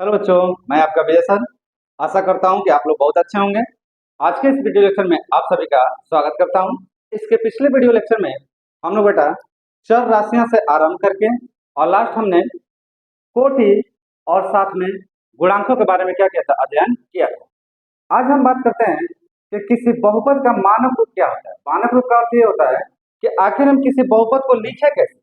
Hello बच्चों, मैं आपका विजय सर। आशा करता हूं कि आप लोग बहुत अच्छे होंगे। आज के इस वीडियो लेक्चर में आप सभी का स्वागत करता हूं। इसके पिछले वीडियो लेक्चर में हम लोग बेटा चर राशियां से आरंभ करके और लास्ट हमने कोटि और साथ में गुणांकों के बारे में क्या किया था, अध्ययन किया था। आज हम बात करते हैं कि किसी बहुपद का मानक रूप क्या होता है। मानक रूप का अर्थ ये होता है कि आखिर हम किसी बहुपद को लिखे कैसे,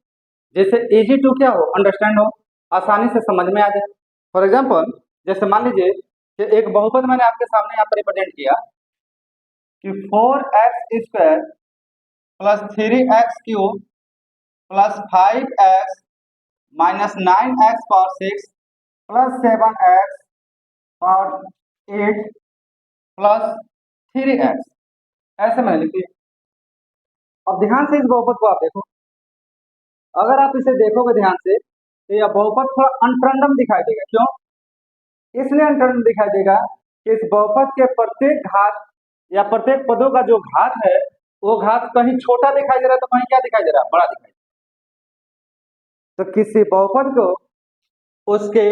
जैसे इजी टू क्या हो, अंडरस्टैंड हो, आसानी से समझ में आ जाए। फॉर एग्जाम्पल, जैसे मान लीजिए कि एक बहुपद मैंने आपके सामने यहाँ पर रिप्रेजेंट किया कि 4x² plus 3x³ plus 5x minus 9x power 6 plus 7x power 8 plus 3x, ऐसे मैंने लिखी। अब ध्यान से इस बहुपद को आप देखो। अगर आप इसे देखोगे ध्यान से तो यह बहुपद थोड़ा अनट्रेंडम दिखाई देगा। क्यों? इसलिए अनट्रेंडम दिखाई देगा कि इस बहुपद के प्रत्येक घात या प्रत्येक पदों का जो घात है वो घात कहीं छोटा दिखाई दे रहा है तो कहीं क्या दिखाई दे रहा है, बड़ा दिखाई दे रहा है। तो किसी बहुपद को उसके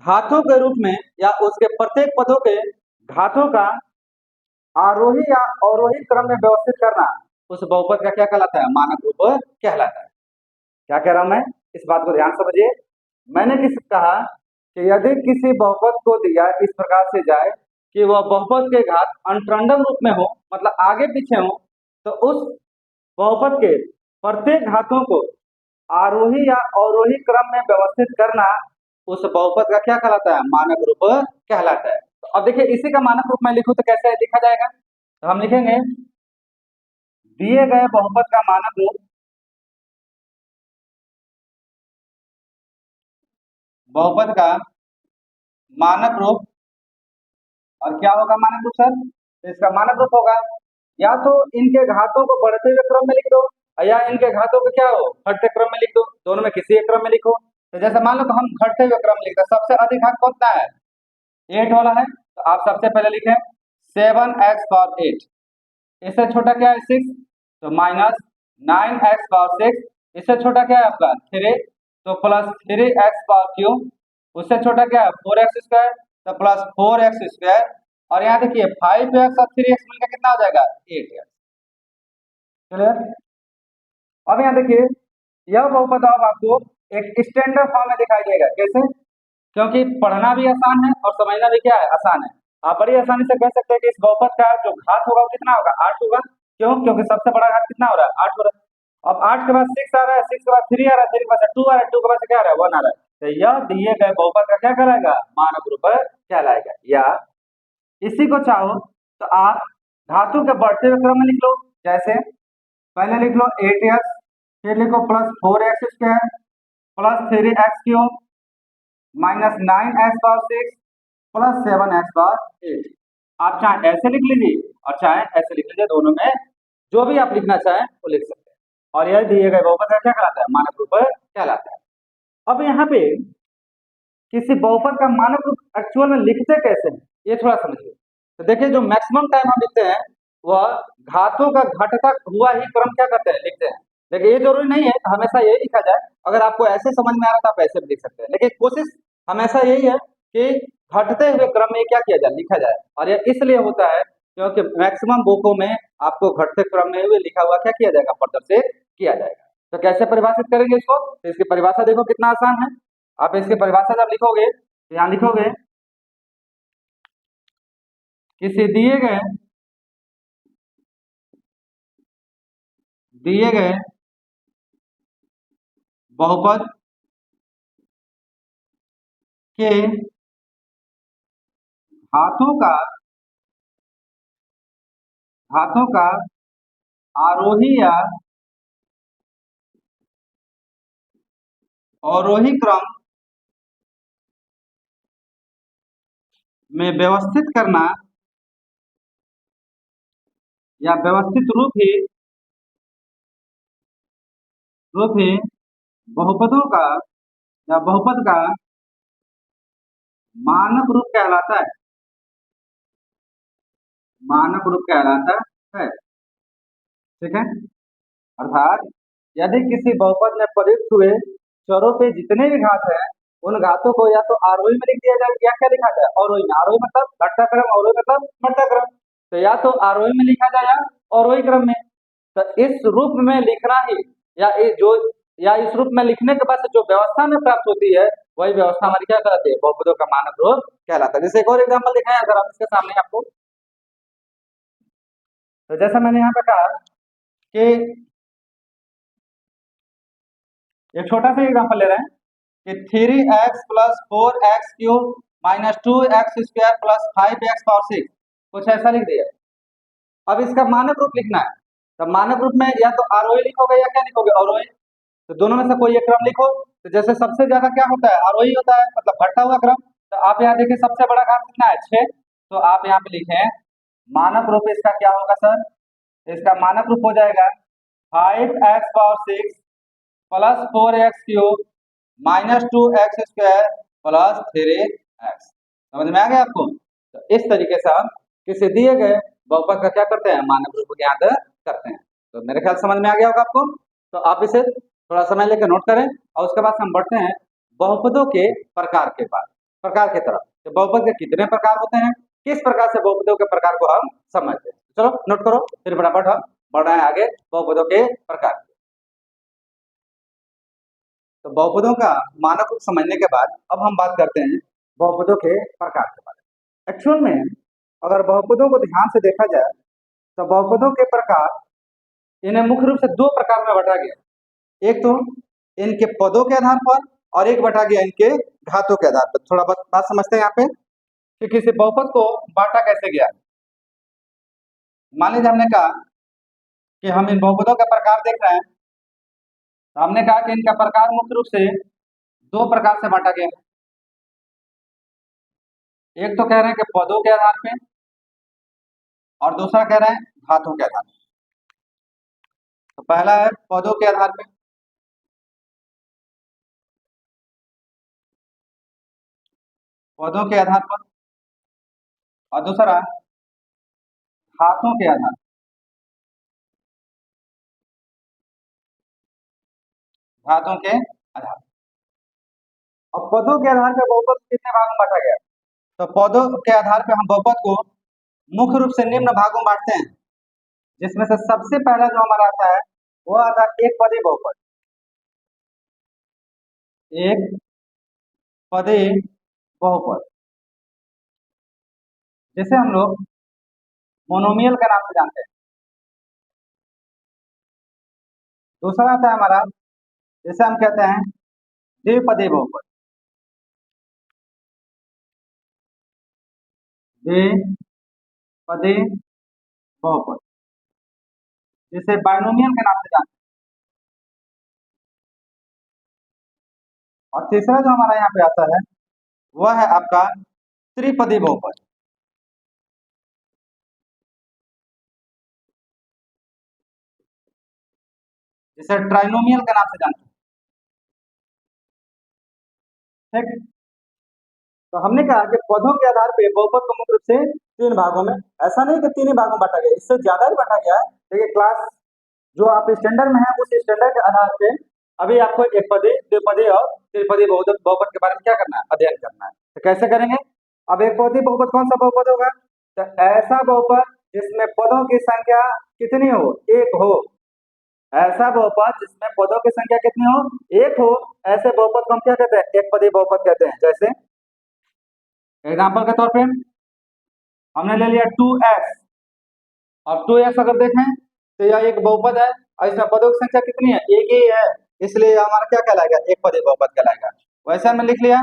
घातों के रूप में या उसके प्रत्येक पदों के घातों का आरोही या अवरोही क्रम में व्यवस्थित करना उस बहुपद का क्या कहलाता है, मानक रूप कहलाता है। क्या कह रहा हूं मैं, इस बात को ध्यान समझिए। मैंने कहा कि यदि किसी बहुपद को दिया इस प्रकार से जाए कि वह बहुपद के घात अनट्रेंडम रूप में हो, मतलब आगे पीछे हो, तो उस बहुपद के प्रत्येक घातों को आरोही या अवरोही क्रम में व्यवस्थित करना उस बहुपद का क्या कहलाता है, मानक रूप कहलाता है। तो अब देखिए, इसी का मानक रूप में लिखूं तो कैसे लिखा जाएगा। तो हम लिखेंगे दिए गए बहुपद का मानक रूप, बहुपद का मानक रूप, और क्या होगा मानक रूप सर? तो इसका मानक रूप होगा या तो इनके घातों को बढ़ते हुए क्रम में लिख दो या इनके घातों को क्या हो, घटते क्रम में लिख दो। दोनों में किसी एक क्रम में लिखो। तो जैसे मान लो तो हम घटते हुए क्रम लिखते हैं, सबसे अधिक घात कौन सा है, 8 वाला है। तो आप सबसे पहले लिखें 7x पावर 8, इससे छोटा क्या है 6, तो माइनस 9x पावर 6, इससे छोटा क्या है आपका 3, तो प्लस 3x पावर क्यूब, उससे छोटा क्या है 4x², तो प्लस 4x², और यहाँ देखिए 5x और 3x मिलकर कितना हो जाएगा 8x। क्लियर? अब यहाँ देखिए यह बहुपद अब आपको एक स्टैंडर्ड फॉर्म में दिखाई देगा। कैसे? क्योंकि पढ़ना भी आसान है और समझना भी क्या है, आसान है। आप बड़ी आसानी से कह सकते हैं कि इस बहुपद का जो घात होगा वो कितना होगा, 8 होगा। क्यों? क्योंकि सबसे बड़ा घात कितना हो रहा है, 8 हो रहा है। अब 8 के बाद 6 आ रहा है, 6 के बाद 3 आ रहा है, 3 के बाद 2 आ रहा है, 2 के बाद क्या आ रहा है, 1 आ रहा है। तो यह दिए गए बहुपद का क्या कहलाएगा, मानक रूप कहलाएगा। या इसी को चाहो तो आप धातु के बढ़ते हुए क्रम में लिख लो। जैसे पहले लिख लो 8x, फिर लिखो plus 4x² plus 3x³ minus 9x power 6 plus 7x power 8। आप चाहे ऐसे लिख लीजिए और चाहे ऐसे लिख लीजिए, दोनों में जो भी आप लिखना चाहें वो लिख सकते हैं। और यह दिए गए बहुपद का क्या कहलाता है, मानक रूप कहलाता है। अब यहाँ पे किसी बहुपद का मानक रूप एक्चुअल में लिखते कैसे हैं, ये थोड़ा समझिए। तो देखिए, जो मैक्सिमम टाइम हम लिखते हैं वह घातों का घटता हुआ ही क्रम क्या करते हैं, लिखते हैं। लेकिन ये जरूरी नहीं है हमेशा यही लिखा जाए। अगर आपको ऐसे समझ में आ रहा था आप ऐसे भी लिख सकते हैं, लेकिन कोशिश हमेशा यही है कि घटते हुए क्रम में क्या किया जाए, लिखा जाए। और यह इसलिए होता है क्योंकि मैक्सिमम बुकों में आपको घटते क्रम में हुए लिखा हुआ क्या किया जाएगा, प्रदर्शित किया जाएगा। तो कैसे परिभाषित करेंगे इसको, तो इसकी परिभाषा देखो कितना आसान है। आप इसकी परिभाषा जब लिखोगे तो यहाँ लिखोगे किसी दिए गए बहुपद के घातों का आरोही या अवरोही क्रम में व्यवस्थित करना या व्यवस्थित रूप ही बहुपदों का या बहुपद का मानक रूप कहलाता है, मानक रूप कहलाता है। ठीक है? अर्थात यदि किसी बहुपद में प्रयुक्त हुए चरों पे जितने भी घात हैं उन घातों को या तो आरोही में लिख दिया जाए या क्या लिखा जाए, अवरोही में। आरोही मतलब घटता क्रम, अवरोही मतलब बढ़ता क्रम। तो या तो आरोही में लिखा जाए या अवरोही क्रम में। तो इस रूप में लिखना ही या जो या इस रूप में लिखने के बाद से जो व्यवस्था में प्राप्त होती है वही व्यवस्था हमारी क्या कहलाती है, बहुपदों का मानक रूप कहलाता है। जैसे एक और एग्जाम्पल दिखाएं अगर आप इसके सामने आपको, तो जैसा मैंने यहाँ पे कहा कि एक छोटा सा एग्जाम्पल ले रहे हैं कि 3x plus 4x³ minus 2x² plus 5x power 6, कुछ ऐसा लिख दिया। अब इसका मानक रूप लिखना है। तो मानक रूप में या तो आरोही लिखोगे या क्या लिखोगे, अवरोही। तो दोनों में से कोई एक क्रम लिखो। तो जैसे सबसे ज्यादा क्या होता है, आरोही होता है, मतलब घटता हुआ क्रम। तो आप यहाँ देखिए सबसे बड़ा घात कितना है, 6। तो आप यहाँ पे लिखे मानक रूप इसका क्या होगा सर, इसका मानक रूप हो जाएगा 5x power 6 plus 4x³ minus 2x² plus 3x। समझ में आ गया आपको। तो इस तरीके से हम किसी दिए गए बहुपद का क्या करते हैं, मानक रूप ज्ञात करते हैं। तो मेरे ख्याल समझ में आ गया होगा आपको। तो आप इसे थोड़ा समय लेकर नोट करें और उसके बाद हम बढ़ते हैं बहुपदों के प्रकार के बाद, प्रकार की तरफ। तो बहुपद के कितने प्रकार होते हैं, किस प्रकार से बहुपदों के प्रकार को हम समझते हैं। चलो नोट करो, फिर फटाफट हम बढ़ रहे हैं आगे बहुपदों के प्रकार। तो बहुपदों का मानक रूप समझने के बाद अब हम बात करते हैं बहुपदों के प्रकार के बारे में। एक्चुअल में अगर बहुपदों को ध्यान से देखा जाए तो बहुपदों के प्रकार, इन्हें मुख्य रूप से दो प्रकार में बांटा गया। एक तो इनके पदों के आधार पर और एक बांटा गया इनके घातों के आधार पर। थोड़ा बात समझते हैं यहाँ पे कि किसी बहुपद को बांटा कैसे गया। मान लीजिए हमने कहा कि हम इन बहुपदों के प्रकार देख रहे हैं, तो हमने कहा कि इनका प्रकार मुख्य रूप से दो प्रकार से बांटा गया है। एक तो कह रहे हैं कि पदों के आधार पे और दूसरा कह रहे हैं घातों के आधार पे। तो पहला है पदों के आधार पे, पदों के आधार पर, और दूसरा घातों के आधार, घातों के आधार। अब पदों के आधार पे बहुपद कितने भागों में बांटा गया। तो पदों के आधार पे हम बहुपद को मुख्य रूप से निम्न भागों में बांटते हैं, जिसमें से सबसे पहला जो हमारा आता है वो आता है एक पदी बहुपद। एक पदी बहुपद जिसे हम लोग मोनोमियल के नाम से जानते हैं। दूसरा आता है हमारा जिसे हम कहते हैं द्विपदी बहुपद। द्विपदी बहुपद जिसे बाइनोमियल के नाम से जानते हैं। और तीसरा जो हमारा यहाँ पे आता है वह है आपका त्रिपदी बहुपद, जिसे ट्राइनोमियल के नाम से जानते हैं। ठीक। तो हमने कहा कि पदों के आधार पे बहुपद को मुख्य रूप से तीन भागों में, ऐसा नहीं कि तीन ही भागों में बांटा गया, इससे ज्यादा ही बांटा गया है। देखिए क्लास जो आप स्टैंडर्ड में है उस स्टैंडर्ड के आधार पे अभी आपको एक पदी, द्विपदी और त्रिपदी बहुपद के बारे में क्या करना है, अध्ययन करना है। तो कैसे करेंगे। अब एक पदी बहुपद कौन सा बहुपद होगा, तो ऐसा बहुपद जिसमें पदों की संख्या कितनी हो, एक हो। ऐसा बहुपद जिसमें पदों की संख्या कितनी हो, एक हो, ऐसे बहुपद को हम क्या कहते हैं, एक पदी बहुपद कहते हैं। जैसे एग्जाम्पल के तौर पे हमने ले लिया 2x, और 2x अगर देखें तो यह एक बहुपद है और इसमें पदों की संख्या कितनी है, एक ही है, इसलिए हमारा क्या कहलाएगा, एक पदी बहुपद कहलाएगा। वैसे हमने लिख लिया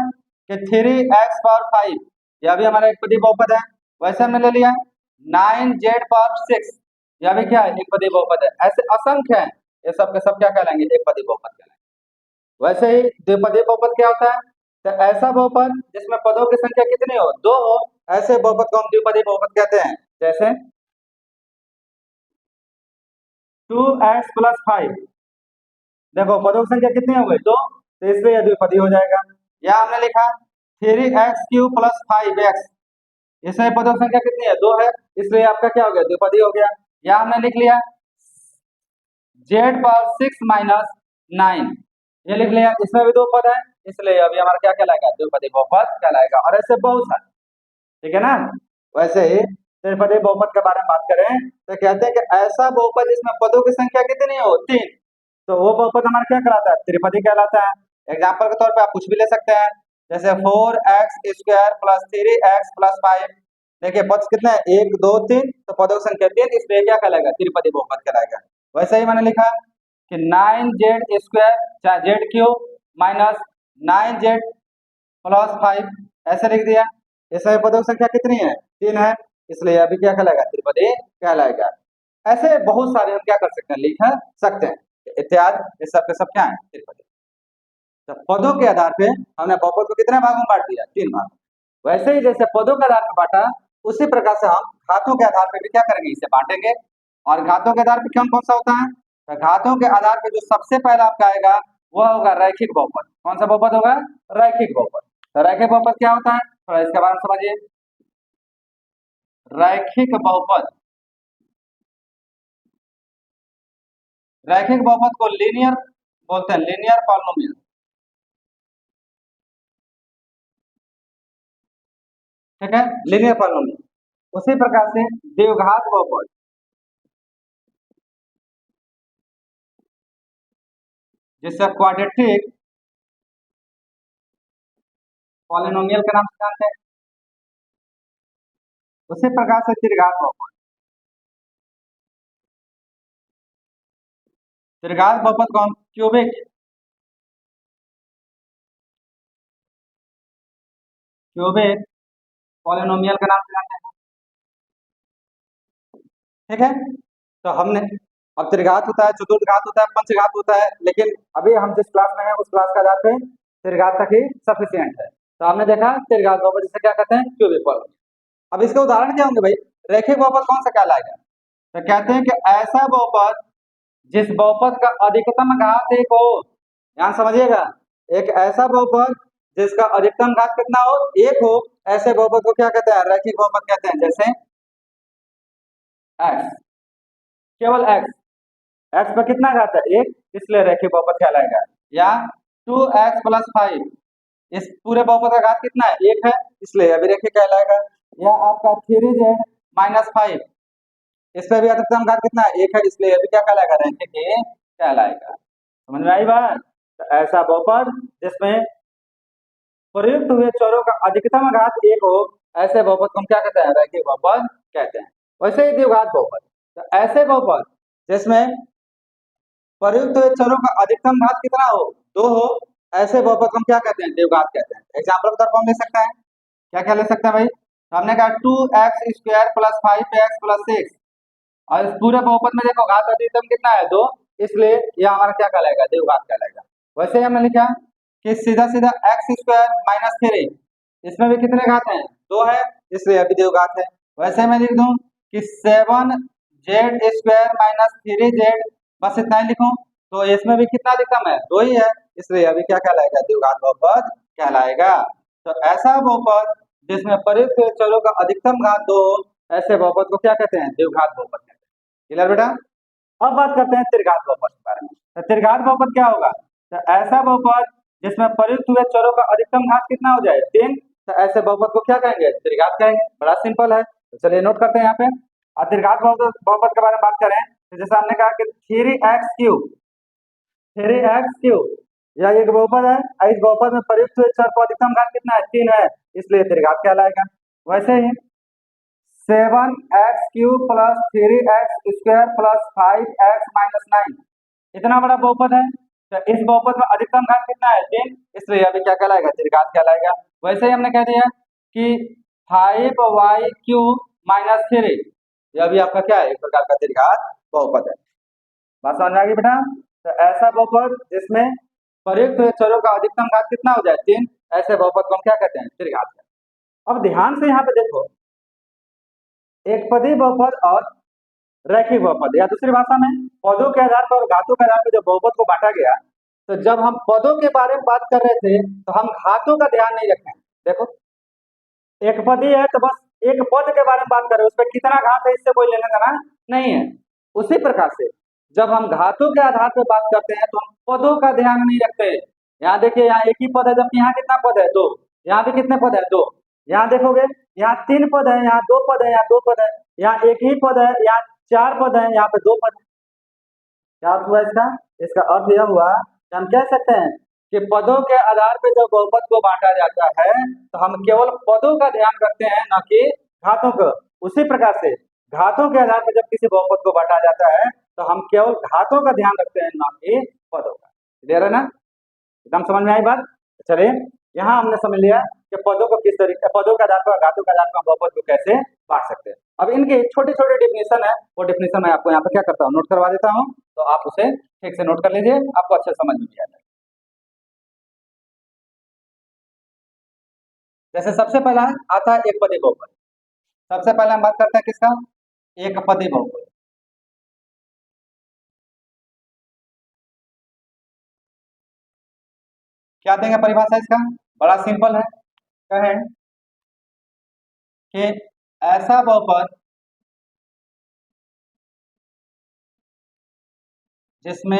कि 3x पावर 5, यह भी हमारा एक पदी बहुपद है। वैसे हमने ले लिया 9z पावर 6, यह भी क्या है, एक पदी बहुपद है। ऐसे असंख्य हैं, ये सब के सब क्या कहलाएंगे, एक पदी बहुपद कहलाएंगे। वैसे ही द्विपदी बहुपद क्या होता है, तो ऐसा बहुपद जिसमें पदों की संख्या कितनी हो, दो हो, ऐसे बहुपद को हम द्विपदी बहुपद कहते हैं। जैसे 2x प्लस 5, देखो पदों की संख्या कितनी हो गई, दो, तो इसलिए यह द्विपदी हो जाएगा। या हमने लिखा 3x³ प्लस 5x, इसमें पदों की संख्या कितनी है, दो है, इसलिए आपका क्या हो गया, द्विपदी हो गया। या हमने लिख लिया z पावर 6 माइनस 9, ये लिख लिया, इसमें भी दो पद है, इसलिए अभी हमारा क्या कहलाएगा, द्विपदी बहुपद कहलाएगा। और ऐसे बहुत सारे, ठीक है ना। वैसे ही त्रिपदी बहुपद के बारे में बात करें तो कहते हैं कि ऐसा बहुपद जिसमें पदों की संख्या कितनी हो, 3, तो वो बहुपद हमारा क्या कहलाता है, त्रिपदी कहलाता है। एग्जाम्पल के तौर पे आप कुछ भी ले सकते हैं, जैसे 4x² + 3x + 5। देखिए पद कितने हैं, 1 2 3, तो पदों की संख्या 3, इसलिए क्या कहलाएगा, त्रिपदी बहुपद कहलाएगा। वैसे ही मैंने लिखा कि 9z² चाहे z³ - 9z + 5, ऐसे लिख दिया। ये सभी पदों की संख्या कितनी है, 3 है, इसलिए अभी क्या कहलाएगा, त्रिपदी कहलाएगा। ऐसे बहुत सारे हम क्या कर सकते हैं, लिख सकते हैं, इत्यादि, ये सब के सब क्या है, त्रिपदी। तो पदों के आधार पे हमने बहुपद को कितने भागों में बांट दिया, 3 भाग। वैसे ही जैसे पदों के आधार पे बांटा, उसी प्रकार से हम घातों के आधार पे भी क्या करेंगे, इसे बांटेंगे। और घातों के आधार पे कौन कौन सा होता है, तो घातों के आधार पे जो सबसे पहला आपका आएगा वह होगा रैखिक बहुपद। कौन सा बहुपद होगा, रैखिक बहुपद। तो रैखिक बहुपद क्या होता है, थोड़ा इसके बारे में समझिए। रैखिक बहुपद, रैखिक बहुपद को लीनियर बोलते हैं, लीनियर पॉलिनोमियल। ठीक है, लीनियर पॉलिनोमियल। उसी प्रकार से द्विघात बहुपद, जिससे क्वाड्रेटिक पॉलिनोमियल के नाम से जानते हैं। उसी प्रकार से त्रिघात बहुपद, त्रिघात बहुपद को हम क्यूबिक क्यूबिक पॉलिनोमियल के नाम से जानते हैं। ठीक है, तो हमने, अब त्रिघात होता है, चतुर्थघात होता है, पंचघात होता है, लेकिन अभी हम जिस क्लास में हैं उस क्लास के आधार पे त्रिघात तक ही सफिशियंट है। तो हमने देखा त्रिघात बहुपद जिसे क्या कहते हैं, क्यूबिक पॉलिनोमियल। अब इसके उदाहरण क्या होंगे भाई, रैखिक बहुपद कौन सा कहलाएगा, तो कहते हैं कि ऐसा बहुपद जिस बहुपद का अधिकतम घात 1 हो। ध्यान समझिएगा, एक ऐसा बहुपद जिसका अधिकतम घात कितना हो, 1 हो, ऐसे बहुपद को क्या कहते हैं, रैखिक बहुपद कहते हैं। जैसे x, केवल x पर कितना घात है, 1, इसलिए रैखिक बहुपद कहलाएगा। या 2x + 5, इस पूरे बहुपद का घात कितना है, 1 है, इसलिए अभी रैखिक कहलाएगा। या आपका 3z - 5, इस पे भी अधिकतम घात कितना है, 1 है, इसलिए अभी क्या कहलाएगा, रैखिक कहलाएगा। समझ में आई बात। तो ऐसा बहुपद जिसमें प्रयुक्त हुए चरों का अधिकतम घात 1 हो, ऐसे बहुपद को हम क्या कहते हैं, रैखिक बहुपद कहते हैं। वैसे ही द्विघात बहुपद, तो ऐसे बहुपद जिसमें प्रयुक्त हुए चरों का अधिकतम घात कितना हो, 2 हो, ऐसे बहुपद को हम क्या कहते हैं, द्विघात कहते हैं। एग्जाम्पल के तौर पर हम ले सकते हैं, क्या क्या ले सकते हैं भाई, तो हमने कहा 2x² + 5x + 6, और इस पूरे बहुपद में देखो घात अधिकतम कितना है, 2, इसलिए यह हमारा क्या कहलाएगा, द्विघात कहलाएगा। वैसे हमने लिखा कि सीधा सीधा x² - 3, इसमें भी कितने घात हैं, 2 है, इसलिए अभी द्विघात है। वैसे मैं लिख दूं कि 7z² - 3z, बस इतना ही लिखूं, तो इसमें भी कितना अधिकतम है, 2 ही है, इसलिए अभी क्या कहलाएगा, द्विघात बहुपद कहलाएगा। तो ऐसा बहुपद जिसमें प्रयुक्त हुए चरों का अधिकतम घात 2 हो, ऐसे बहुपद को क्या कहते हैं, द्विघात बहुपद कहते हैं। क्लियर बेटा। अब बात करते हैं त्रिघात बहुपद के बारे में। तो त्रिघात बहुपद क्या होगा, तो ऐसा बहुपद जिसमें प्रयुक्त हुए चरों का अधिकतम घात कितना हो जाए, 3, तो ऐसे बहुपद को क्या कहेंगे, त्रिघात कहेंगे। बड़ा सिंपल है, तो चलिए नोट करते हैं यहाँ पे। और त्रिघात बहुपद के बारे में बात करें तो जैसे हमने कहा कि 3x³ 3x³ यह एक बहुपद है, इस बहुपद में प्रयुक्त हुए चर का अधिकतम घात कितना है, 3 है, इसलिए त्रिघात कहलाएगा। वैसे ही 7x³ + 3x² + 5x - 9, इतना बड़ा बहुपद है, तो इस बहुपद में अधिकतम घात कितना है, 3, इसलिए अभी क्या कहलाएगा, त्रिघात कहलाएगा। वैसे ही हमने कह दिया कि 5y³ - 3, यह भी आपका क्या है, एक प्रकार का त्रिघात बहुपद है। बात समझ में आ गई बेटा। तो ऐसा बहुपद जिसमें प्रयुक्त हुए चरों का अधिकतम घात कितना हो जाए, 3, ऐसे बहुपद को हम क्या कहते हैं, त्रिघात। अब ध्यान से यहाँ पे देखो, एक पदी बहुपद और रैखिक बहुपद, या दूसरी भाषा में पदों के आधार पर और घातों के आधार पर जो बहुपद को बांटा गया, तो जब हम पदों के बारे में बात कर रहे थे तो हम घातों का ध्यान नहीं रखें। देखो एक पदी है तो बस एक पद के बारे में बात कर रहे हैं, उसमें कितना घात है इससे कोई लेना देना नहीं है। उसी प्रकार से जब हम घातों के आधार पर बात करते हैं तो हम पदों का ध्यान नहीं रखते, यहाँ देखिए, यहाँ एक ही पद है, जबकि यहाँ कितना पद है? दो। यहाँ भी कितने पद है? दो। यहाँ देखोगे, यहाँ तीन पद है, यहाँ दो पद है, यहाँ दो पद है, यहाँ एक ही पद है, यहाँ चार पद है, यहाँ पे दो पद है। क्या अर्थ हुआ इसका? इसका अर्थ यह हुआ कि हम कह सकते हैं कि पदों के आधार पर जब बहुपद को बांटा जाता है तो हम केवल पदों का ध्यान रखते हैं, न कि घातों का। उसी प्रकार से घातों के आधार पर जब किसी बहुपद को बांटा जाता है तो हम केवल घातों का ध्यान रखते हैं, न कि पदों का। क्लियर है ना? एकदम समझ में आई बात? चलिए, यहाँ हमने समझ लिया कि पदों को किस तरीके, पदों के आधार पर, घातों के आधार पर हम बहुपद को कैसे बांट सकते हैं। अब इनके छोटे छोटे डिफिनेशन है, वो डिफिनेशन मैं आपको यहाँ पर क्या करता हूँ, नोट करवा देता हूँ, तो आप उसे ठीक से नोट कर लीजिए, आपको अच्छे समझ में भी आ जाए। जैसे सबसे पहला आता है एक पदी बहुपद। सबसे पहले हम बात करते हैं किसका? एक पदी बहुपद। क्या देंगे परिभाषा इसका? बड़ा सिंपल है, कहें कि ऐसा बहुपद जिसमें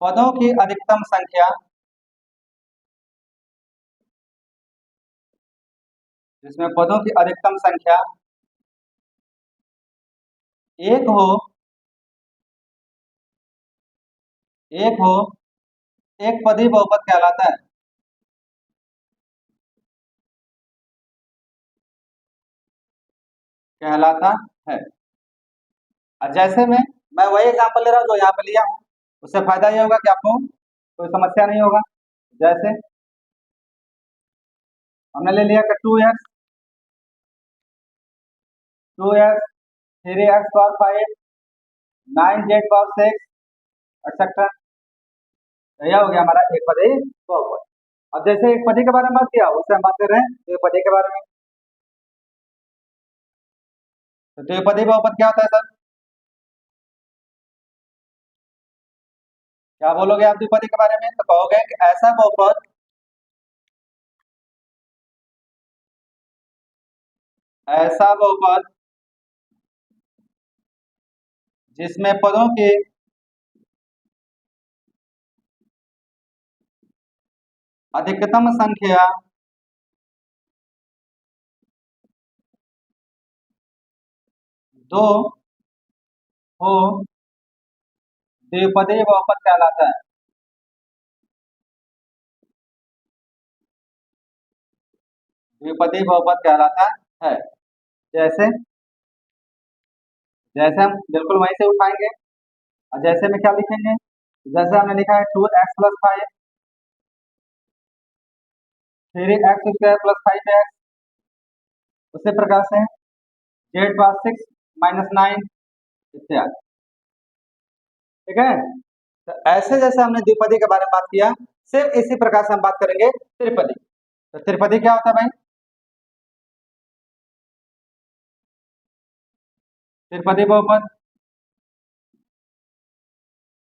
पदों की अधिकतम संख्या, जिसमें पदों की अधिकतम संख्या एक हो, एक हो, एक पदी बहुपद कहलाता है। कहलाता है। और जैसे में मैं वही एग्जांपल ले रहा हूँ जो यहाँ पे लिया हूँ, उससे फायदा ये होगा कि आपको कोई समस्या नहीं होगा। जैसे हमने ले लिया कि 2x, 2x, 3x power 5, 9z power 6, etcetera. तो यह हो गया हमारा एक पदी बहुपद। अब जैसे एक पदी के बारे में बात किया, उससे हम बात कर रहे हैं एक पदी के बारे में। तो द्विपदी बहुपद क्या होता है सर? क्या बोलोगे आप द्विपदी के बारे में? तो कहोगे कि ऐसा बहुपद, ऐसा बहुपद जिसमें पदों की अधिकतम संख्या दो हो, द्विपदी बहुपद कहलाता है। द्विपदी बहुपद कहलाता है। जैसे, जैसे हम बिल्कुल वहीं से उठाएंगे, और जैसे में क्या लिखेंगे? जैसे हमने लिखा है 2x+5, 3x² + 5x, उसी प्रकार से z⁻6 - 9 इत्यादि। ठीक है? तो ऐसे जैसे हमने द्विपदी के बारे में बात किया, सिर्फ इसी प्रकार से हम बात करेंगे त्रिपदी। तो त्रिपदी क्या होता है भाई? त्रिपदी बहुपद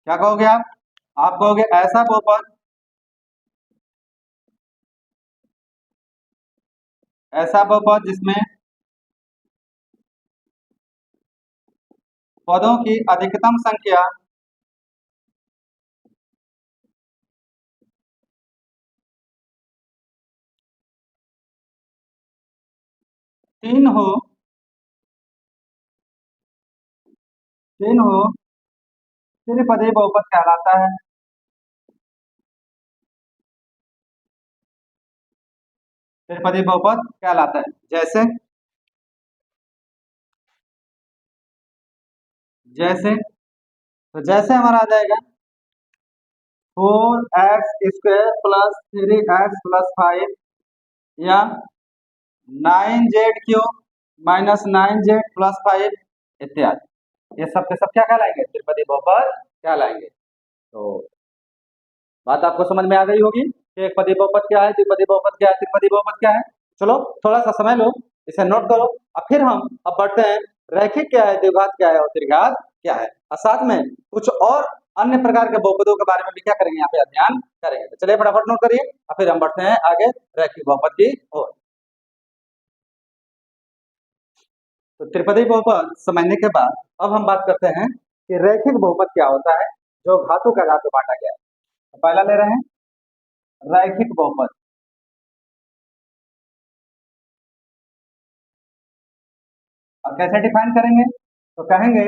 क्या कहोगे आप? आप कहोगे ऐसा बहुपद, ऐसा बहुपद जिसमें पदों की अधिकतम संख्या तीन हो, तीन हो, त्रिपदी बहुपद कहलाता है। त्रिपदी बहुपद कहलाता है। जैसे, जैसे तो जैसे हमारा आ जाएगा 4x² + 3x + 5, या 9z³ - 9z + 5 इत्यादि। ये सब के सब क्या कहलाएंगे? त्रिपदी बहुपद कहलाएंगे। तो बात आपको समझ में आ गई होगी कि एक पदी बहुपद क्या है, द्विपदी बहुपद क्या है, त्रिपदी बहुपद क्या है। चलो थोड़ा सा समय लो, इसे नोट करो, और फिर हम अब बढ़ते हैं रैखिक क्या है, द्विघात क्या है और त्रिघात क्या है, और साथ में कुछ और अन्य प्रकार के बहुपदों के बारे में भी क्या करेंगे, यहाँ पे अध्ययन करेंगे। तो चलिए फटाफट नोट करिए, और फिर हम बढ़ते हैं आगे रैखिक बहुपद की ओर। तो त्रिपदी बहुपद समझने के बाद अब हम बात करते हैं कि रैखिक बहुपद क्या होता है, जो घातों के आधार पर बांटा गया है। तो पहला ले रहे हैं रैखिक बहुपद। और कैसे डिफाइन करेंगे? तो कहेंगे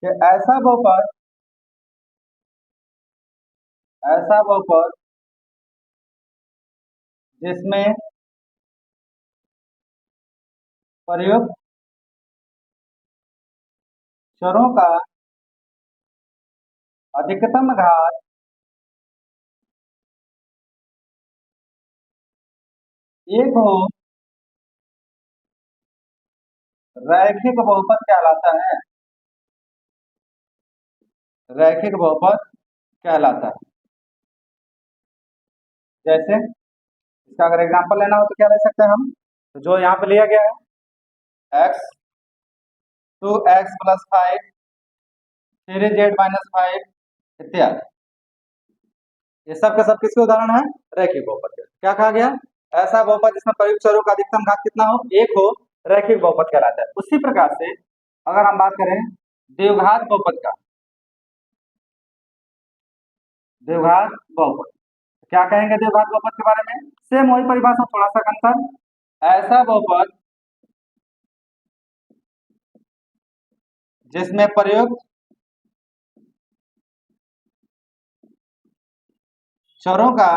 कि ऐसा बहुपद जिसमें प्रयुक्त चरों का अधिकतम घात एक हो, रैखिक बहुपद कहलाता है। रैखिक बहुपद कहलाता है। जैसे इसका अगर एग्जांपल लेना हो तो क्या ले सकते हैं हम? तो जो यहाँ पे लिया गया है x 2x+5 3z-5 इत्यादि, ये सब के सब किसके उदाहरण है? रैखिक बहुपद के। क्या कहा गया? ऐसा बहुपद जिसमें प्रयुक्त चरों का अधिकतम घात कितना हो? एक हो, रैखिक बहुपद कहलाता है। उसी प्रकार से अगर हम बात करें द्विघात बहुपद का, द्विघात बहुपद क्या कहेंगे? द्विघात बहुपद के बारे में सेम वही परिभाषा, थोड़ा सा अंतर। ऐसा बहुपद जिसमें प्रयुक्त चरों का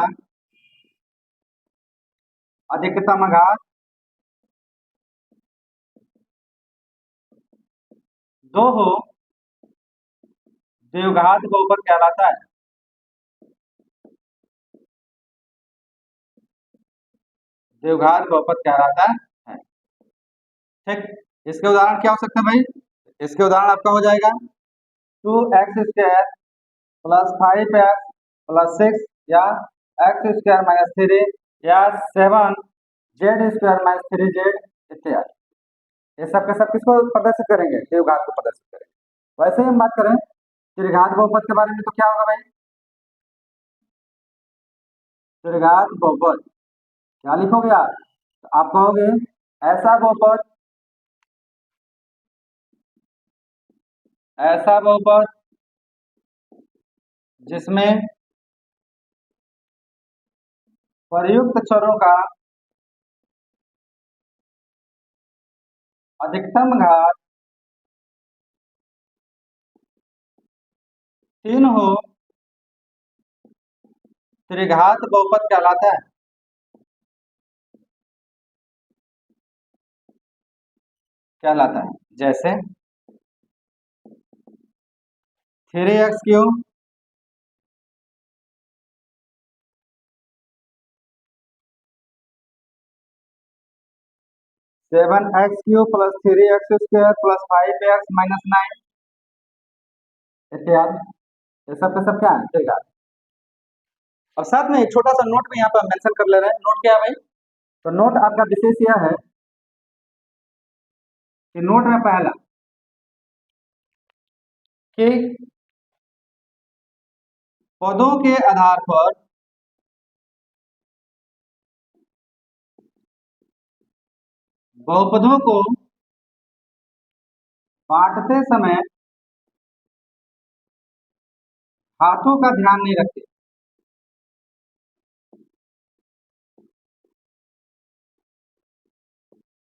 अधिकतम घात 2 हो, द्विघात बहुपद कहलाता है। द्विघात बहुपद कहलाता है। ठीक, इसके उदाहरण क्या हो सकते हैं भाई? इसके उदाहरण आपका हो जाएगा 2x² + 5x + 6 या x² - 3 या 7z² - 3z इत्यादि। ये सब के सब किसको प्रदर्शित करेंगे? द्विघात को प्रदर्शित करेंगे। वैसे ही हम बात करें त्रिघात बहुपद के बारे में तो क्या होगा भाई? त्रिघात बहुपद क्या लिखोगे आप? तो आप कहोगे ऐसा बहुपद जिसमें प्रयुक्त चरों का अधिकतम घात 3 हो, त्रिघात बहुपद कहलाता है। कहलाता है। जैसे 3x³ 7x³ + 3x² + 5x - 9 इत्यादि, ये सब के सब क्या है? त्रिघात। और साथ में एक छोटा सा नोट भी यहाँ पर मेंशन कर ले रहे हैं। नोट क्या है भाई? तो नोट आपका विशेष यह है कि नोट में पहला कि पदों के आधार पर बहुपदों को बांटते समय हाथों का ध्यान नहीं रखते।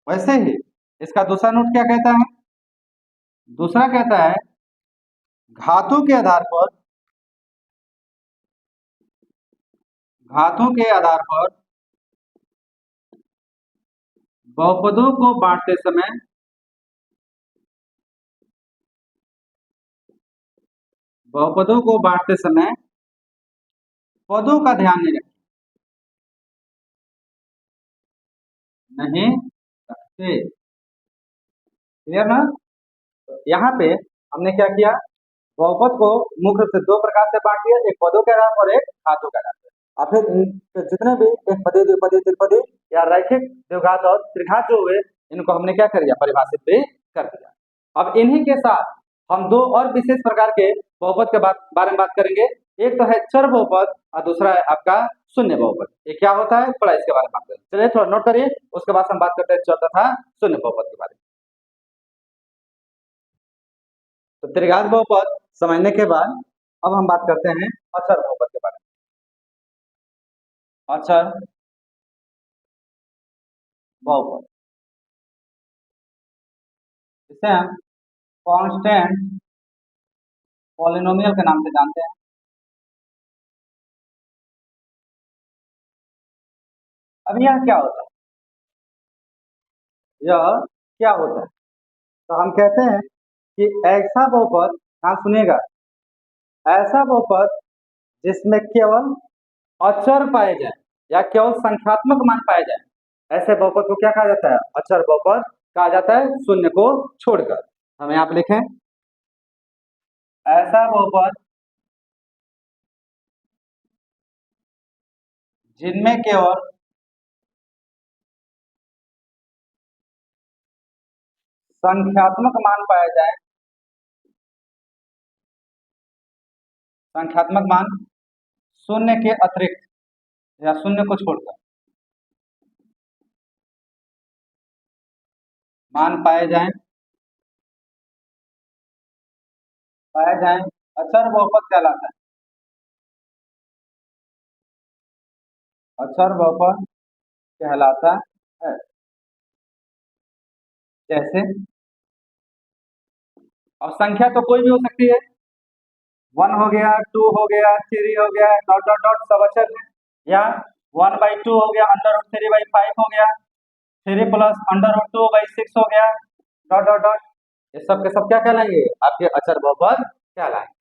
वैसे ही इसका दूसरा नोट क्या कहता है? दूसरा कहता है घातों के आधार पर, घातों के आधार पर बहुपदों को बांटते समय बहुपदों को बांटते समय पदों का ध्यान नहीं रखते। क्लियर ना? तो यहाँ पे हमने क्या किया? बहुपद को मुख्य रूप से दो प्रकार से बांट दिया, एक पदों के आधार पर, एक घातों के आधार पर। और फिर इनके जितने भी एक पदी, द्विपदी, त्रिपदी या रैखिक द्विघात और त्रिघात जो हुए, इनको हमने क्या कर दिया? परिभाषित भी कर दिया। अब इन्हीं के साथ हम दो और विशेष प्रकार के बहुपद के बारे में बात करेंगे। एक तो है चर बहुपद और दूसरा है आपका शून्य बहुपद। ये क्या होता है, थोड़ा इसके बारे में बात करें। चलिए थोड़ा नोट करिए, उसके बाद हम बात करते हैं चर तथा शून्य बहुपद के बारे में। तो त्रिघात बहुपद समझने के बाद अब हम बात करते हैं अचर बहुपद के बारे में। अचर बहुपद, इसे हम कांस्टेंट पॉलिनोमियल के नाम से जानते हैं। अब यह क्या होता है, यह क्या होता है, तो हम कहते हैं कि ऐसा बहुपद, हाँ सुनिएगा, ऐसा बहुपद जिसमें केवल अचर पाए जाए या केवल संख्यात्मक मान पाए जाए, ऐसे बहुपद को क्या कहा जाता है, अचर बहुपद कहा जाता है, शून्य को छोड़कर। हम यहाँ पे लिखें, ऐसा बहुपद जिनमें केवल संख्यात्मक मान पाए जाए, संख्यात्मक मान शून्य के अतिरिक्त या शून्य को छोड़कर मान पाए जाए, अचर बहुपद कहलाता है। अचर बहुपद कहलाता है। जैसे, और संख्या तो कोई भी हो सकती है, 1 हो गया, 2 हो गया, 3 हो गया, डॉट डॉट डॉट सब अचर है। या 1/2 हो गया, √3/5 हो गया, 3 प्लस √2/6 हो गया, डॉट डॉट डॉट, ये सब के सब क्या कहलाएंगे, आपके अचर बहुपद कहलाएंगे।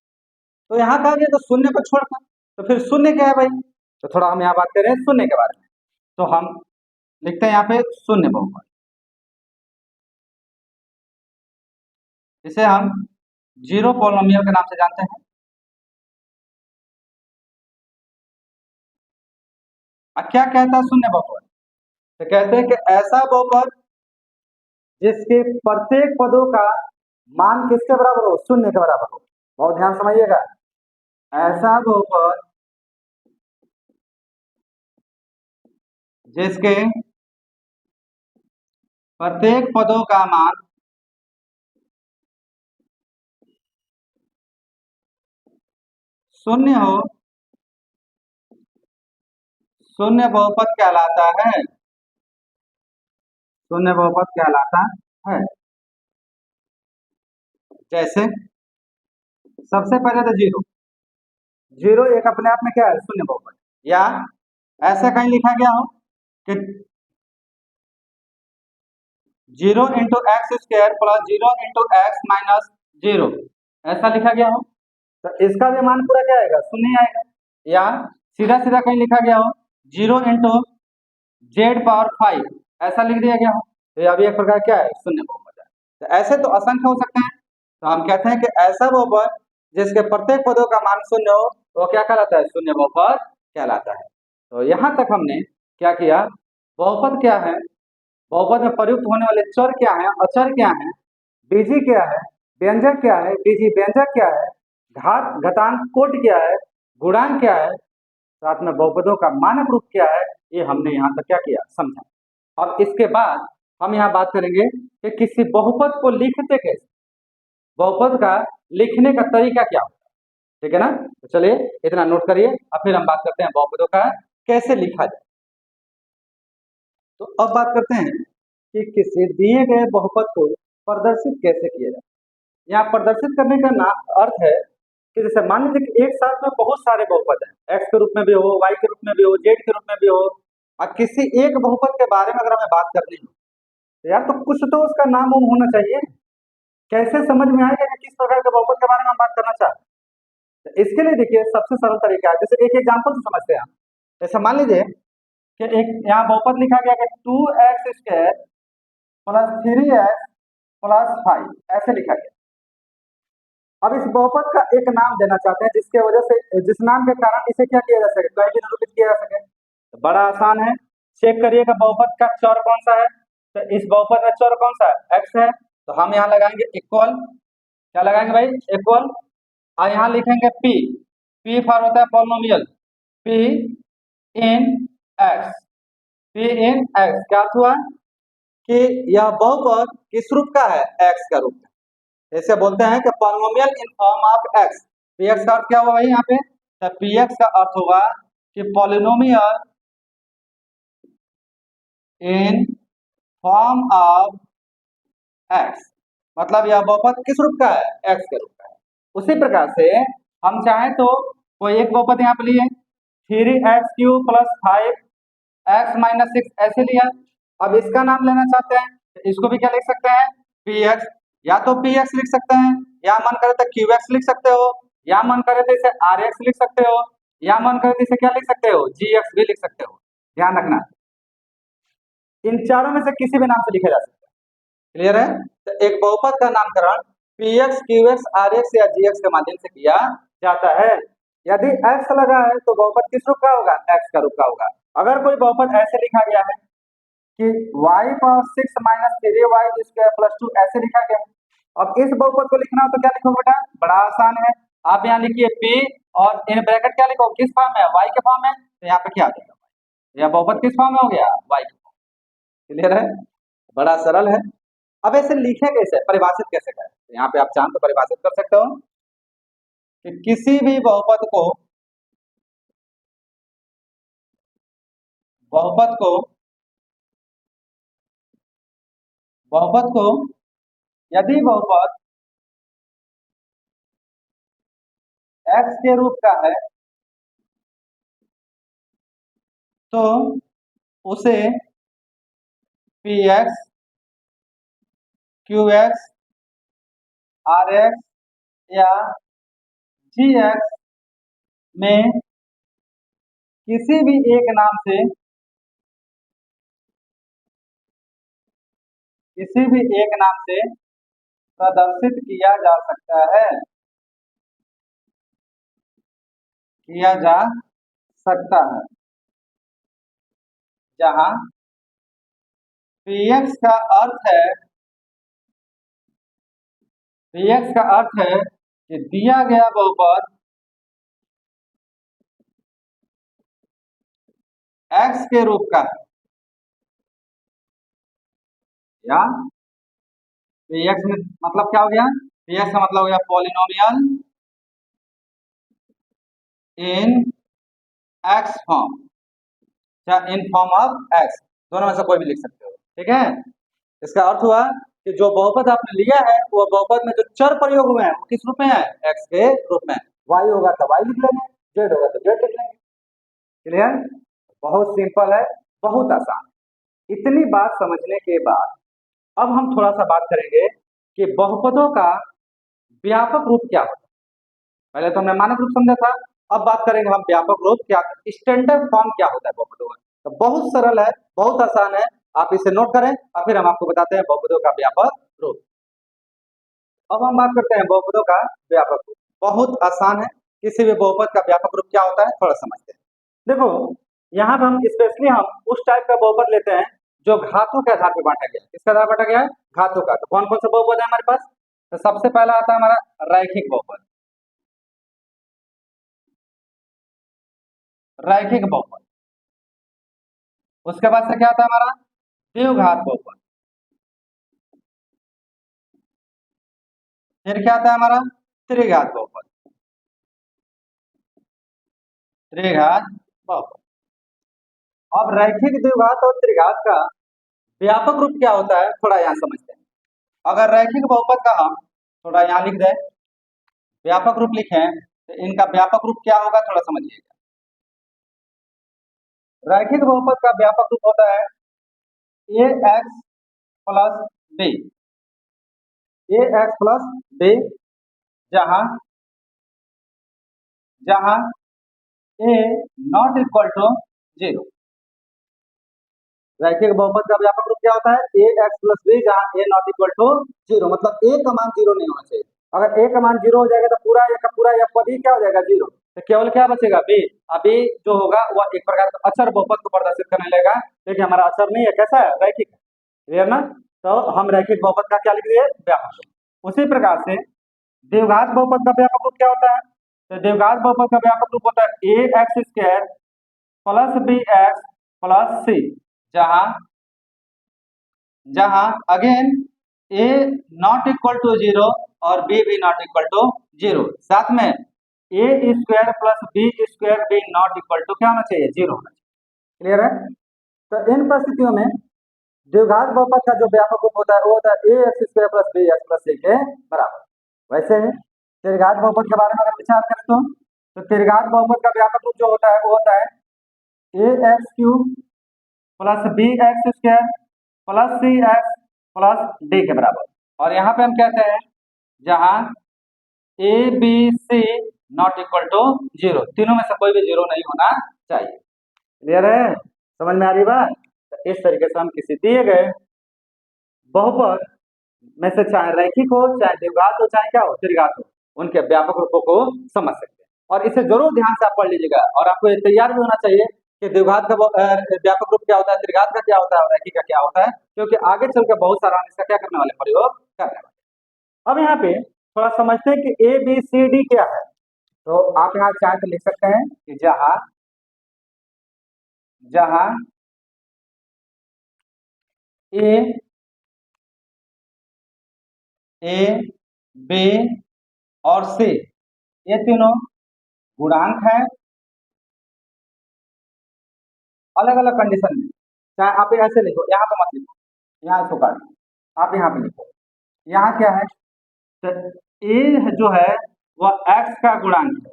तो यहाँ कहा गया तो शून्य को छोड़कर, तो फिर शून्य क्या है भाई, तो थोड़ा हम यहाँ बात कर रहे हैं शून्य के बारे में। तो हम लिखते हैं यहाँ पे शून्य बहुपद, इसे हम जीरो पॉलिनोमियल के नाम से जानते हैं। अब क्या कहता है शून्य बहुपद, तो कहते हैं कि ऐसा बहुपद जिसके प्रत्येक पदों का मान किसके बराबर हो, शून्य के बराबर हो। बहुत ध्यान समझिएगा, ऐसा बहुपद जिसके प्रत्येक पदों का मान शून्य हो, शून्य बहुपद कहलाता है, शून्य बहुपद कहलाता है। जैसे सबसे पहले तो जीरो, जीरो एक अपने आप में क्या है, शून्य बहुपद। या ऐसा कहीं लिखा गया हो कि 0 × x² + 0 × x - 0, ऐसा लिखा गया हो, तो इसका भी मान पूरा क्या आएगा, शून्य आएगा। या सीधा सीधा कहीं लिखा गया हो 0 × z⁵, ऐसा लिख दिया गया हो, तो ये अभी एक प्रकार क्या है, शून्य बहुपद है। तो ऐसे तो असंख्य हो सकते हैं, तो हम कहते हैं कि ऐसा बहुपद जिसके प्रत्येक पदों का मान शून्य हो, वो क्या कहलाता है, शून्य बहुपद कहलाता है। तो यहाँ तक हमने क्या किया, बहुपद क्या है, बहुपद में प्रयुक्त होने वाले चर क्या है, अचर क्या है, बीजी क्या है, व्यंजक क्या है, बीजी व्यंजक क्या है, घात घातांक कोटि क्या है, गुणांक क्या है, साथ में बहुपदों का मानक रूप क्या है, ये हमने यहाँ तक क्या किया, समझा। अब इसके बाद हम यहाँ बात करेंगे कि किसी बहुपद को लिखते कैसे, बहुपद का लिखने का तरीका क्या होता है, ठीक है ना। तो चलिए इतना नोट करिए, अब फिर हम बात करते हैं बहुपदों का कैसे लिखा जाए। तो अब बात करते हैं कि किसी दिए गए बहुपद को प्रदर्शित कैसे किया जाए। यहाँ प्रदर्शित करने का अर्थ है कि जैसे मान लीजिए कि एक साथ में बहुत सारे बहुपद हैं, x के रूप में भी हो, y के रूप में भी हो, z के रूप में भी हो, और किसी एक बहुपद के बारे में अगर हमें बात करनी हो, तो यार तो कुछ तो उसका नाम वाम होना चाहिए, कैसे समझ में आएगा कि किस प्रकार के बहुपद के बारे में हम बात करना चाहते हैं। तो इसके लिए देखिए सबसे सरल तरीका है, जैसे एक एग्जाम्पल से समझते हैं। जैसे मान लीजिए कि एक यहाँ बहुपद लिखा गया कि 2x² + 3x + 5, ऐसे लिखा गया। अब इस बहुपद का एक नाम देना चाहते हैं जिसके वजह से, जिस नाम के कारण इसे क्या किया जा सके, कहीं भी निरूपित किया जा सके। तो बड़ा आसान है, चेक करिए कि बहुपद का चर कौन सा है। तो इस बहुपद में चर कौन सा है, x है, तो हम यहाँ लगाएंगे इक्वल, क्या लगाएंगे भाई, इक्वल, और यहाँ लिखेंगे p, p फॉर होता है पॉलिनोमियल, p इन x, p इन x, क्या हुआ कि यह बहुपद किस रूप का है, x का रूप है। ऐसे बोलते हैं कि polynomial in form of x, P x का अर्थ क्या हुआ भाई यहाँ पे? तो पी एक्स का अर्थ होगा कि polynomial in form of x, मतलब यह बहुपद किस रूप का है? एक्स के रूप का है। उसी प्रकार से हम चाहें तो कोई एक बहुपद यहाँ पे लिए 3x³ + 5x - 6 ऐसे लिया। अब इसका नाम लेना चाहते हैं तो इसको भी क्या लिख सकते हैं? P x. या तो पी एक्स लिख सकते हैं, या मन करे तो क्यू एक्स लिख सकते हो, या मन करे तो इसे आर एक्स लिख सकते हो, या मन करे तो इसे क्या लिख सकते हो? जी एक्स भी लिख सकते हो। ध्यान रखना इन चारों में से किसी भी नाम से लिखा जा सकता है। क्लियर है? तो एक बहुपद का नामकरण P X, Q X, R X या जी एक्स के माध्यम से किया जाता है। यदि एक्स लगा है तो बहुपद किस रूप का होगा? एक्स का रूप का होगा। अगर कोई बहुपद ऐसे लिखा गया है कि y⁻6 - 3y² + 2 ऐसे लिखा गया है, अब इस बहुपद को लिखना हो तो क्या लिखोगे बेटा? बड़ा आसान है, आप यहाँ लिखिए p और इन ब्रैकेट क्या लिखो? किस फॉर्म में? y के फॉर्म में। तो यहाँ पे क्या आ जाएगा? यह बहुपद किस फॉर्म में हो गया? y के फॉर्म। क्लियर है? बड़ा सरल है। अब ऐसे लिखे कैसे, परिभाषित कैसे करें? तो यहाँ पे आप चाहें तो परिभाषित कर सकते हो कि किसी भी बहुपद को बहुपद को यदि बहुपद x के रूप का है तो उसे P X, Q X, R X या जी एक्स में किसी भी एक नाम से प्रदर्शित किया जा सकता है, किया जा सकता है, जहां px का अर्थ है px का अर्थ है कि दिया गया बहुपद x के रूप का है, या px में मतलब क्या हो गया? px का मतलब हो गया पॉलिनोमियल इन x फॉर्म या इन फॉर्म ऑफ x, दोनों में से कोई भी लिख सकते हो। ठीक है? इसका अर्थ हुआ कि जो बहुपद आपने लिया है वो बहुपद में जो चर प्रयोग हुए हैं वो किस रूप में है? x के रूप में। y होगा तो y लिख लेंगे, z होगा तो z लिख लेंगे। क्लियर? बहुत सिंपल है, बहुत आसान। इतनी बात समझने के बाद अब हम थोड़ा सा बात करेंगे कि बहुपदों का व्यापक रूप क्या होता है। पहले तो हमने मानक रूप समझा था, अब बात करेंगे हम व्यापक रूप क्या, स्टैंडर्ड फॉर्म क्या होता है बहुपदों का। तो बहुत सरल है, बहुत आसान है, आप इसे नोट करें और फिर हम आपको बताते हैं बहुपदों का व्यापक रूप। अब हम बात करते हैं बहुपदों का व्यापक रूप। बहुत आसान है, किसी भी बहुपद का व्यापक रूप क्या होता है थोड़ा समझते हैं। देखो यहाँ पर हम स्पेशली हम उस टाइप का बहुपद लेते हैं जो घातों के आधार पर बांटा गया है। किसके आधार पर बांटा गया है? घातों का। तो कौन कौन सा बहुपद है हमारे पास? तो सबसे पहला आता है हमारा रैखिक बहुपद। रैखिक बहुपद। उसके बाद से क्या आता है हमारा? द्विघात बहुपद। फिर क्या आता है हमारा? त्रिघात बहुपद। त्रिघात बहुपद। अब रैखिक, द्विघात और त्रिघात का व्यापक रूप क्या होता है थोड़ा यहाँ समझते हैं। अगर रैखिक बहुपद का हम थोड़ा यहाँ लिख दें, व्यापक रूप लिखें, तो इनका व्यापक रूप क्या होगा थोड़ा समझिएगा। रैखिक बहुपद का व्यापक रूप होता है a x plus B. A x plus B, जहां जहां ए नॉट इक्वल टू 0। रैखिक बहुपद का व्यापक रूप क्या होता है? ए एक्स प्लस बी, जहां ए नॉट इक्वल टू 0, मतलब ए का मान 0 नहीं होना चाहिए। अगर ए का मान 0 हो जाएगा तो पूरा ए का पूरा या पद ही क्या हो जाएगा? 0। तो केवल क्या बचेगा? बी। अभी जो होगा वह एक प्रकार का अचर बहुपद को प्रदर्शित करने लगेगा, लेकिन हमारा अचर नहीं है, कैसा है? रैखिक। क्लियर ना? तो हम रैखिक बहुपद का क्या लिख दिए? व्यापक रूप। उसी प्रकार से द्विघात बहुपद का व्यापक रूप क्या होता है? तो द्विघात बहुपद का व्यापक रूप होता है a x square plus b x plus c, जहां जहां again a not equal to 0 और बी भी नॉट इक्वल टू 0। साथ में a square plus b square b not equal to क्या होना चाहिए, 0 होना चाहिए। क्लियर है। तो इन परिस्थितियों में द्विघात बहुपद का जो व्यापक रूप होता है वो होता है a x square plus b x plus c के बराबर। वैसे त्रिघात बहुपद के बारे में अगर विचार करें तो त्रिघात बहुपद का व्यापक रूप जो होता है वो होता है a x cube plus b x square plus c x plus d के बराबर। और यहाँ पे हम कहते हैं जहां a b c not equal to 0, तीनों में से कोई भी 0 नहीं होना चाहिए। क्लियर है, समझ में आ रही बात। तो इस तरीके से हम किसी दिए गए बहुपद में से चाहे रैखिक हो, चाहे द्विघात हो, चाहे क्या हो त्रिघात हो, उनके व्यापक रूपों को समझ सकते हैं। और इसे जरूर ध्यान से आप पढ़ लीजिएगा और आपको ये तैयार भी होना चाहिए कि द्विघात का व्यापक रूप क्या होता है, त्रिघात का क्या होता है और रैखिक का क्या होता है, क्योंकि आगे चलकर बहुत सारा हम इसका क्या करने वाले, प्रयोग करने वाले। अब यहाँ पे थोड़ा समझते हैं कि ए बी सी डी क्या है। तो आप यहाँ चाहे तो लिख सकते हैं कि जहां जहां ए बी और सी ये तीनों गुणांक हैं अलग अलग कंडीशन में। चाहे आप ऐसे लिखो, यहाँ पे मत लिखो, यहाँ इसको काट दो, आप यहाँ पे लिखो। यहाँ क्या है, तो ए जो है वह एक्स का गुणांक है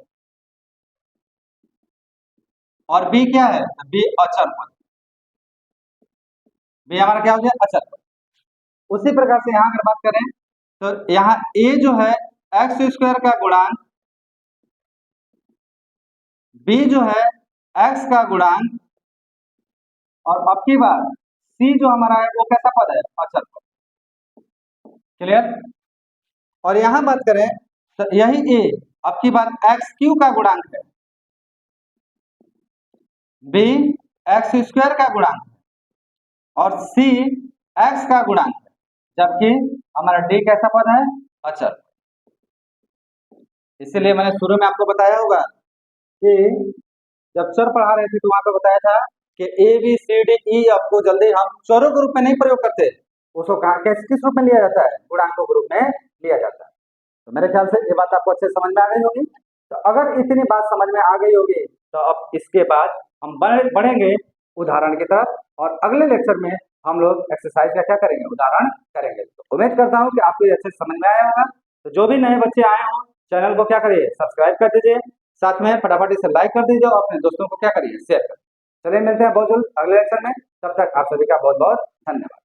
और बी क्या है, बी अचर पद, बी हमारा क्या हो गया, अचर पद। उसी प्रकार से यहाँ अगर बात करें तो यहाँ ए जो है एक्स स्क्वायर का गुणांक, बी जो है एक्स का गुणांक, और अब की बात सी जो हमारा है वो कैसा पद है, अचर पद। क्लियर। और यहां बात करें तो यही ए अब की बात एक्स क्यू का गुणांक है, बी एक्स स्क्वायर का गुणांक है और सी एक्स का गुणांक है, जबकि हमारा डी कैसा पद है, अचर। इसीलिए मैंने शुरू में आपको बताया होगा कि जब चर पढ़ा रहे थे तो वहां पे बताया था कि ए बी सी डी ई आपको जल्दी हम चरों के रूप में नहीं प्रयोग करते, उसको किस रूप में लिया जाता है, गुणांकों के रूप में लिया जाता है। तो मेरे ख्याल से ये बात आपको अच्छे समझ में आ गई होगी। तो अगर इतनी बात समझ में आ गई होगी तो अब इसके बाद हम बढ़ेंगे उदाहरण की तरफ, और अगले लेक्चर में हम लोग एक्सरसाइज का क्या करेंगे, उदाहरण करेंगे। तो उम्मीद करता हूँ कि आपको ये अच्छे समझ में आया होगा। तो जो भी नए बच्चे आए हों चैनल को क्या करिए, सब्सक्राइब कर दीजिए, साथ में फटाफट इसे लाइक कर दीजिए और अपने दोस्तों को क्या करिए, शेयर करिए। चलिए मिलते हैं बहुत जल्द अगले लेक्चर में, तब तक आप सभी का बहुत बहुत धन्यवाद।